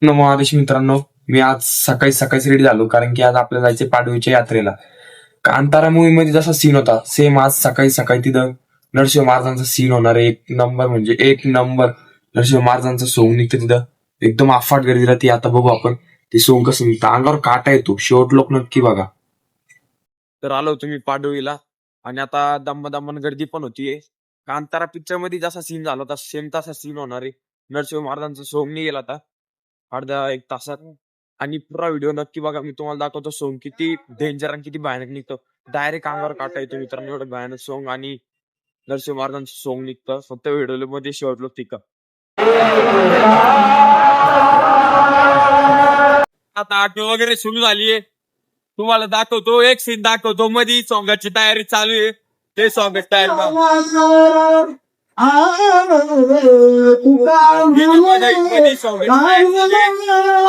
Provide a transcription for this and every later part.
महादेश मित्रांनो, मी आज सकाळी सकाळीच रेडी झालो कारण की आज आपल्याला जायचे पाडवीच्या यात्रेला. कांतारा मूवी मध्ये जसा सीन होता सेम आज सकाळी सकाळी तिथं नरसिंह महाराजांचा सीन होणार आहे. एक नंबर म्हणजे एक नंबर. नरसिंह महाराजांचं सोंग निघतं तिथं, एकदम अफाट गर्दी राहते. आता बघू आपण ते सोंग कसं निघतं. अंगावर काटा येतो. शेवट लोक नक्की बघा. तर आलो तुम्ही पाडवीला आणि आता दम्म गर्दी पण होतीये. कांतारा पिक्चर मध्ये जसा सीन झाला होता सेम तसा सीन होणार आहे. नरसिंह महाराजांचा सोंग निघेल आता अर्धा एक तासात. आणि पुरा व्हिडिओ नक्की बघा. मी तुम्हाला दाखवतो सोंग किती डेंजर आणि किती भयानक निघतो. डायरेक्ट अंगावर काटा येतो मित्रांनो, एवढं भयानक सोंग आणि नरसिंह महाराजांचं सोंग निघतं. फक्त व्हिडिओ मध्ये शेवट लोक टिका. आता आठवी वगैरे सुरू झालीये. तुम्हाला दाखवतो एक सीन दाखवतो. मध्ये सॉंगाची तयारी चालू आहे. ते सॉंगाची तयारी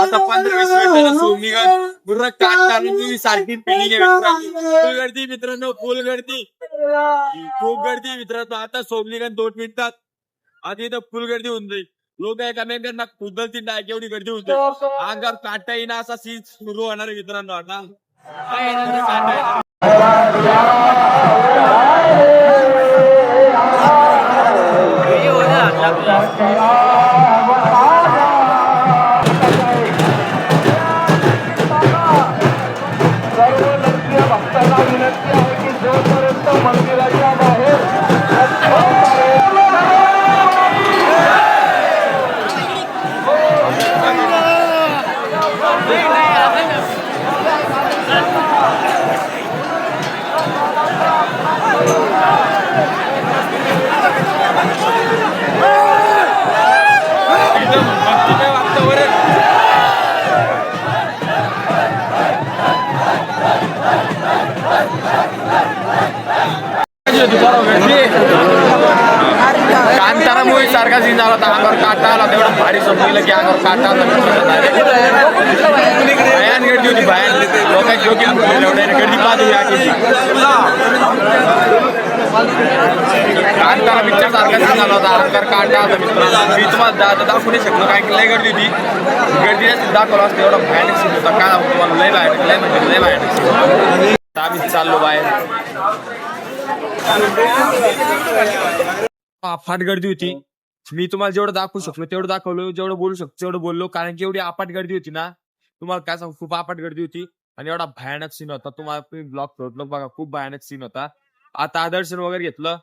आता 15-20 मिनिटाला सोंग निघाल. पूर्ण काट चालू तुम्ही सारखी फिलिंग फुल गर्दी मित्रांनो, फुल गर्दी, खूप गर्दी मित्रांनो. आता सोंग निघाल 2 मिनिटात. आधी इथं फुल गर्दी होऊन जाईल. लोक एकामेकांना खुदलतील नाही एवढी गर्दी होते. अंगावर काटा येईना असा सीन सुरू होणार आहे मित्रांनो. आता कांतारा मूवी सारखा सीन झाला होता. अंगावर काटा आला तेवढं भारी समजलं की अंगावर काटा आला. भयान गर्दी होती, भयान लोकांची गर्दी पाहतो. कांतारा पिक्चर सारखा सीन झाला होता. अंगावर काटा आला मित्रांनो. मी तुम्हाला दाखवू नाही शकलो काय की लय गर्दी होती. गर्दीला दाखवलं असतं एवढा भयानक सीन होता. काय तुम्हाला लय भयानक, लय म्हणजे लय भयानक सीन. आम्ही चाललो बाहेर. अफाट गर्दी होती. मी तुम्हाला जेवढं दाखवू शकलो तेवढं दाखवलं, जेवढं बोलू शकतो तेवढं बोललो. कारण की एवढी अफाट गर्दी होती ना, तुम्हाला काय सांगू, खूप अफाट गर्दी होती आणि एवढा भयानक सीन होता. तुम्हाला ब्लॉग सोडलो बघा, खूप भयानक सीन होता. आता दर्शन वगैरे घेतलं.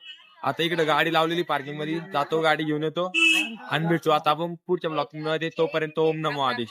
आता इकडे गाडी लावलेली पार्किंग मध्ये, जातो गाडी घेऊन येतो आणि भेटू आता आपण पुढच्या ब्लॉग मध्ये. तोपर्यंत ओम नमो आदेश.